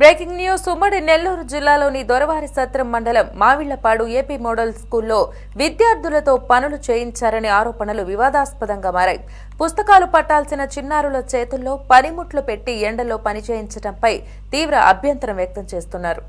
Breaking news. ఉమ్మడి నెల్లూరు జిల్లాలోని దొరవారి సత్రం మండలం మావిళ్లపాడు ఏపీ మోడల్ స్కూల్లో విద్యార్థులతో పనులు చేయించారనే ఆరోపణలు వివాదాస్పదంగా మారాయి. పుస్తకాలు పట్టాల్సిన చిన్నారుల చేతుల్లో పనిముట్లు పెట్టి ఎండలో పని చేయించడంపై తీవ్ర అభ్యంతరం వ్యక్తం చేస్తున్నారు.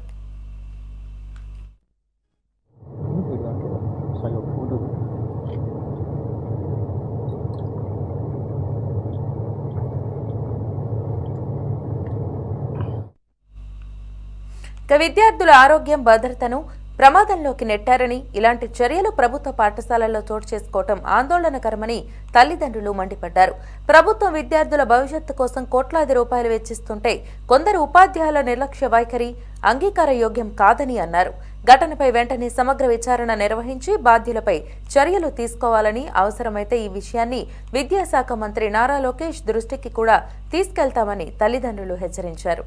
విద్యార్థుల ఆరోగ్యం భద్రతను ప్రమాదంలోకి నెట్టారని, ఇలాంటి చర్యలు ప్రభుత్వ పాఠశాలల్లో చోటు చేసుకోవడం ఆందోళనకరమని తల్లిదండ్రులు మండిపడ్డారు. ప్రభుత్వం విద్యార్థుల భవిష్యత్తు కోసం కోట్లాది రూపాయలు వెచ్చిస్తుంటే కొందరు ఉపాధ్యాయుల నిర్లక్ష్య వైఖరి అంగీకార యోగ్యం కాదని అన్నారు. ఘటనపై వెంటనే సమగ్ర విచారణ నిర్వహించి బాధ్యులపై చర్యలు తీసుకోవాలని, అవసరమైతే ఈ విషయాన్ని విద్యాశాఖ మంత్రి నారా లోకేష్ దృష్టికి కూడా తీసుకెళ్తామని తల్లిదండ్రులు హెచ్చరించారు.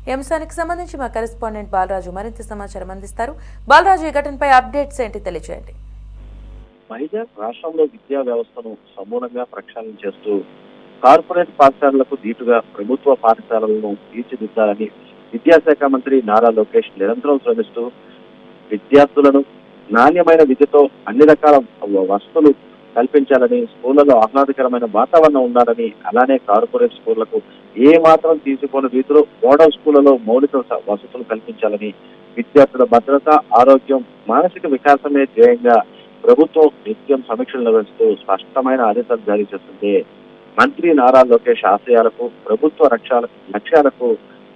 ఈ అంశానికి సంబంధించి మా కరెస్పాండెంట్ బాలరాజు మరింత సమాచారం అందిస్తారు. బాలరాజు, ఈ ఘటనపై అప్డేట్స్ ఏంటి తెలియజేయండి. వైజాగ్ రాష్ట్రంలో విద్యా వ్యవస్థను సమూలంగా ప్రక్షాళన చేస్తూ కార్పొరేట్ పాఠశాలలకు దీటుగా ప్రభుత్వ పాఠశాలలను తీర్చిదిద్దాలని విద్యాశాఖ మంత్రి నారా లోకేష్ నిరంతరం శ్రమిస్తూ విద్యార్థులను నాణ్యమైన విద్యతో అన్ని రకాల వసతులు కల్పించాలని, స్కూళ్లలో ఆహ్లాదకరమైన వాతావరణం ఉండాలని, అలానే కార్పొరేట్ స్కూళ్లకు ఏ మాత్రం తీసుకోని రీతిలో మోడల్ స్కూళ్లలో మౌలిక వసతులు కల్పించాలని, విద్యార్థుల భద్రత, ఆరోగ్యం, మానసిక వికాసమే ధ్యేయంగా ప్రభుత్వం నిత్యం సమీక్షలు నిర్వహిస్తూ స్పష్టమైన ఆదేశాలు జారీ చేస్తుంది. మంత్రి నారా లోకేష్ ఆశయాలకు, ప్రభుత్వ లక్ష్యాలకు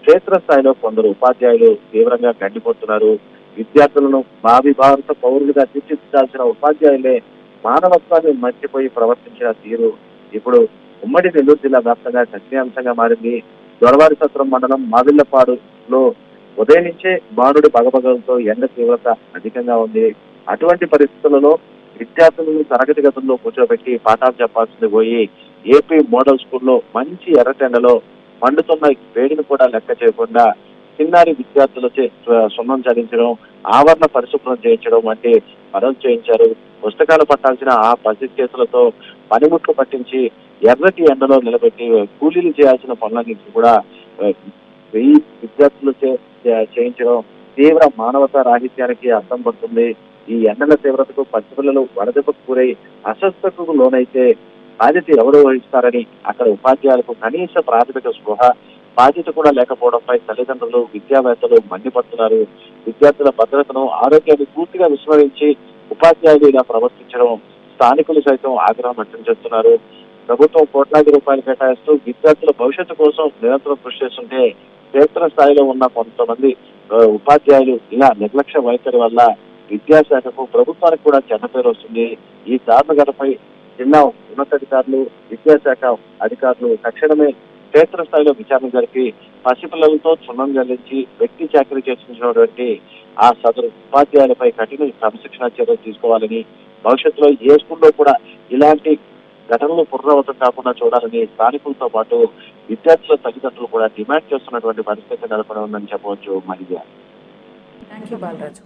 క్షేత్రస్థాయిలో కొందరు ఉపాధ్యాయులు తీవ్రంగా గండిపోతున్నారు. విద్యార్థులను భావి భారత పౌరులుగా తీర్చిదిద్దాల్సిన ఉపాధ్యాయులే మానవత్వాన్ని మర్చిపోయి ప్రవర్తించిన తీరు ఇప్పుడు ఉమ్మడి నెల్లూరు జిల్లా వ్యాప్తంగా చర్చనీయాంశంగా మారింది. దొరవారి సత్రం మండలం మావిళ్లపాడులో ఉదయం నుంచే బాణుడి బగబగలతో ఎండ తీవ్రత అధికంగా ఉంది. అటువంటి పరిస్థితులలో విద్యార్థులను తరగతి గదుల్లో కూర్చోబెట్టి పాఠాలు చెప్పాల్సింది పోయి ఏపీ మోడల్ స్కూల్లో మంచి ఎర్రటెండలో మండుతున్న వేడిని కూడా లెక్క చేయకుండా చిన్నారి విద్యార్థులచే సున్నం చదించడం, ఆవరణ పరిశుభ్రం చేయించడం వంటి పనులు చేయించారు. పుస్తకాలు పట్టాల్సిన ఆ పసి కేసులతో పనిముట్లు పట్టించి ఎర్రటి ఎండలో నిలబెట్టి కూలీలు చేయాల్సిన పనులన్నింటినీ కూడా విద్యార్థులు చేయించడం తీవ్ర మానవతా రాహిత్యానికి అర్థం పడుతుంది. ఈ ఎండల తీవ్రతకు పసిపిల్లలు వడదెబ్బకు కూరై అస్వస్థతకు లోనైతే బాధ్యత ఎవరు వహిస్తారని అక్కడ ఉపాధ్యాయులకు కనీస ప్రాథమిక స్పృహ బాధ్యత కూడా లేకపోవడంపై తల్లిదండ్రులు, విద్యావేత్తలు మండిపడుతున్నారు. విద్యార్థుల భద్రతను, ఆరోగ్యాన్ని పూర్తిగా విస్మరించి ఉపాధ్యాయులు ఇలా ప్రవర్తించడం స్థానికులు సైతం ఆగ్రహం వ్యక్తం చేస్తున్నారు. ప్రభుత్వం కోట్లాది రూపాయలు కేటాయిస్తూ విద్యార్థుల భవిష్యత్తు కోసం నిరంతరం కృషి చేస్తుంటే క్షేత్ర స్థాయిలో ఉన్న కొంతమంది ఉపాధ్యాయులు ఇలా నిర్లక్ష్య వైఖరి వల్ల విద్యాశాఖకు, ప్రభుత్వానికి కూడా చెడ్డ పేరు వస్తుంది. ఈ దారుణ ఘటనపై జిల్లా ఉన్నతాధికారులు, విద్యాశాఖ అధికారులు తక్షణమే క్షేత్రస్థాయిలో విచారణ జరిపి పసిపిల్లలతో సున్నం జల్లించి వ్యక్తి చాకరీ చేసినటువంటి ఆ సదరు ఉపాధ్యాయులపై కఠిన క్రమశిక్షణ చర్యలు తీసుకోవాలని, భవిష్యత్తులో ఏ స్కూల్లో కూడా ఇలాంటి ఘటనలు పునరావృతం కాకుండా చూడాలని స్థానికులతో పాటు విద్యార్థుల తల్లిదండ్రులు కూడా డిమాండ్ చేస్తున్నటువంటి పరిస్థితి నెలకొని ఉందని చెప్పవచ్చు. మరి